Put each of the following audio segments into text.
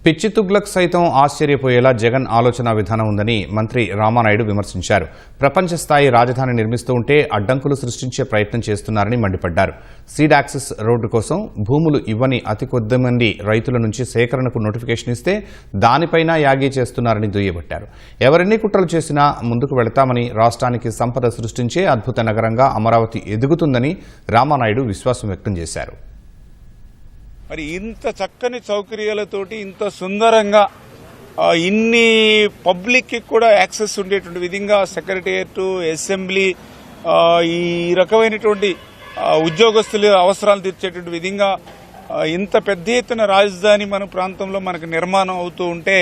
పిచ్చి తుగ్లక్ సైతం ఆశ్చర్యపోయేలా జగన్ ఆలోచన విధానం ఉందని మంత్రి రామానాయుడు విమర్శించారు. ప్రపంచ స్థాయి రాజధాని నిర్మిస్తూ ఉంటే అడ్డంకులు సృష్టించే ప్రయత్నం చేస్తున్నారని మండిపడ్డారు. సీడ్ యాక్సెస్ రోడ్డు కోసం భూములు ఇవ్వని అతి కొద్ది మంది రైతుల నుంచి సేకరణకు నోటిఫికేషన్ ఇస్తే దానిపైన యాగీ చేస్తున్నారని దుయ్యబట్టారు. ఎవరెన్ని కుట్రలు చేసినా ముందుకు వెళతామని, రాష్ట్రానికి సంపద సృష్టించే అద్భుత నగరంగా అమరావతి ఎదుగుతుందని రామానాయుడు విశ్వాసం వ్యక్తం చేశారు. మరి ఇంత చక్కని సౌకర్యాలతోటి ఇంత సుందరంగా ఇన్ని పబ్లిక్కి కూడా యాక్సెస్ ఉండేటువంటి విధంగా సెక్రటేరియట్, అసెంబ్లీ, ఈ రకమైనటువంటి ఉద్యోగస్తుల అవసరాలు తీర్చేటువంటి విధంగా ఇంత పెద్ద ఎత్తున రాజధాని మన ప్రాంతంలో మనకు నిర్మాణం అవుతూ ఉంటే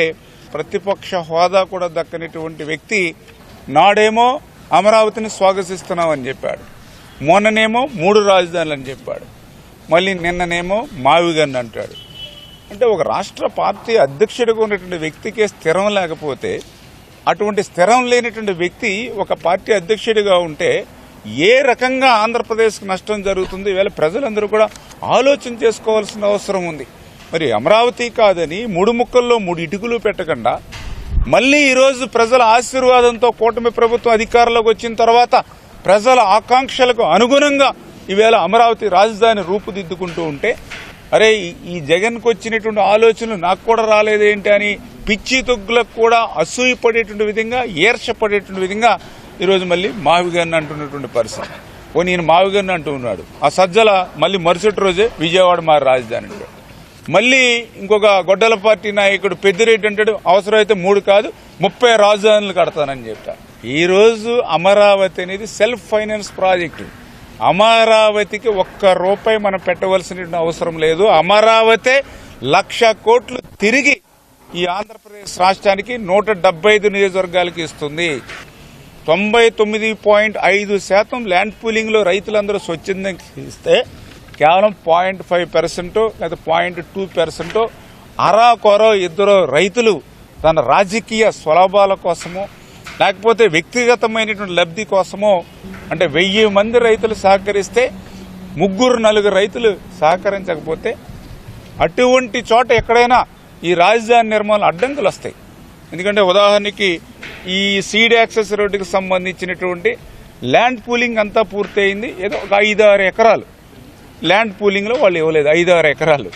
ప్రతిపక్ష హోదా కూడా దక్కనటువంటి వ్యక్తి నాడేమో అమరావతిని స్వాగతిస్తున్నామని చెప్పాడు, మొన్ననేమో 3 రాజధానులు అని చెప్పాడు, మళ్ళీ నిన్ననేమో మావిగన్ అంటాడు. అంటే ఒక రాష్ట్ర పార్టీ అధ్యక్షుడిగా ఉన్నటువంటి వ్యక్తికే స్థిరం లేకపోతే, అటువంటి స్థిరం లేనటువంటి వ్యక్తి ఒక పార్టీ అధ్యక్షుడిగా ఉంటే ఏ రకంగా ఆంధ్రప్రదేశ్కు నష్టం జరుగుతుంది ఈవేళ ప్రజలందరూ కూడా ఆలోచన చేసుకోవాల్సిన అవసరం ఉంది. మరి అమరావతి కాదని 3 ముక్కల్లో 3 ఇటుకలు పెట్టకుండా మళ్లీ ఈరోజు ప్రజల ఆశీర్వాదంతో కూటమి ప్రభుత్వం అధికారంలోకి వచ్చిన తర్వాత ప్రజల ఆకాంక్షలకు అనుగుణంగా ఈవేళ అమరావతి రాజధాని రూపుదిద్దుకుంటూ ఉంటే, అరే ఈ జగన్కు వచ్చినటువంటి ఆలోచనలు నాకు కూడా రాలేదేంటి అని పిచ్చి తొగ్గులకు కూడా అసూయపడేటువంటి విధంగా, ఈర్షపడేటువంటి విధంగా ఈరోజు మళ్ళీ మావిగన్ అంటున్నటువంటి పరిస్థితి. నేను మావిగన్ అంటూ ఉన్నాడు. ఆ సజ్జల మళ్ళీ మరుసటి రోజే విజయవాడ మారి రాజధాని అంటాడు. మళ్ళీ ఇంకొక గొడ్డల పార్టీ నాయకుడు పెద్దిరెడ్డి అంటాడు అవసరమైతే 3 కాదు 30 రాజధానులు కడతానని చెప్తారు. ఈ రోజు అమరావతి అనేది సెల్ఫ్ ఫైనాన్స్ ప్రాజెక్టు. అమరావతికి ₹1 మనం పెట్టవలసిన అవసరం లేదు. అమరావతి 1,00,000 కోట్లు తిరిగి ఈ ఆంధ్రప్రదేశ్ రాష్ట్రానికి 175 నియోజకవర్గాలకి ఇస్తుంది. 99.5% ల్యాండ్ పూలింగ్ లో రైతులందరూ స్వచ్ఛందంగా ఇస్తే కేవలం 0.5% లేదా 0.2% అరాకొరో ఇద్దరు రైతులు తన రాజకీయ స్వలాభాల కోసమో లేకపోతే వ్యక్తిగతమైనటువంటి లబ్ధి కోసమో, అంటే 1000 మంది రైతులు సహకరిస్తే 3-4 రైతులు సహకరించకపోతే అటువంటి చోట ఎక్కడైనా ఈ రాజధాని నిర్మాణం అడ్డంకులు వస్తాయి. ఎందుకంటే ఉదాహరణకి ఈ సీడ్ యాక్సెస్ రోడ్డుకి సంబంధించినటువంటి ల్యాండ్ పూలింగ్ అంతా పూర్తయింది. ఏదో ఒక 5-6 ఎకరాలు ల్యాండ్ పూలింగ్ లో వాళ్ళు ఇవ్వలేదు. 5-6 ఎకరాలు,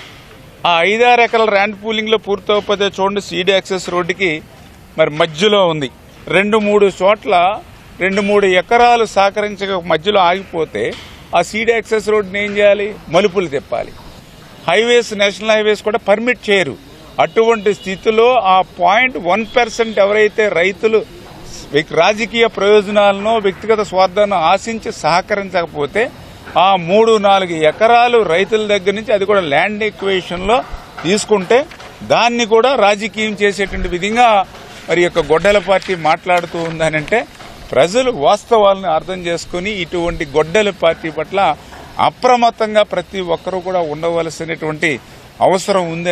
ఆ 5-6 ఎకరాల ల్యాండ్ పూలింగ్ లో పూర్తవకపోతే చూడండి, సీడ్ యాక్సెస్ రోడ్డుకి మరి మధ్యలో ఉంది. 2-3 చోట్ల 2-3 ఎకరాలు సహకరించక మధ్యలో ఆగిపోతే ఆ సీడ్ యాక్సెస్ రోడ్డుని ఏం చేయాలి? మలుపులు తిప్పాలి. హైవేస్, నేషనల్ హైవేస్ కూడా పర్మిట్ చేయరు. అటువంటి స్థితిలో ఆ 0.1% ఎవరైతే రైతులు రాజకీయ ప్రయోజనాలను, వ్యక్తిగత స్వార్థాలను ఆశించి సహకరించకపోతే ఆ 3-4 ఎకరాలు రైతుల దగ్గర నుంచి, అది కూడా ల్యాండ్ ఎక్వేషన్ లో తీసుకుంటే దాన్ని కూడా రాజకీయం చేసేటువంటి విధంగా మరి యొక్క గొడ్డల పార్టీ మాట్లాడుతూ ఉందనంటే ప్రజలు వాస్తవాలను అర్థం చేసుకుని ఇటువంటి గొడ్డల పార్టీ పట్ల అప్రమత్తంగా ప్రతి ఒక్కరూ కూడా ఉండవలసినటువంటి అవసరం ఉంది.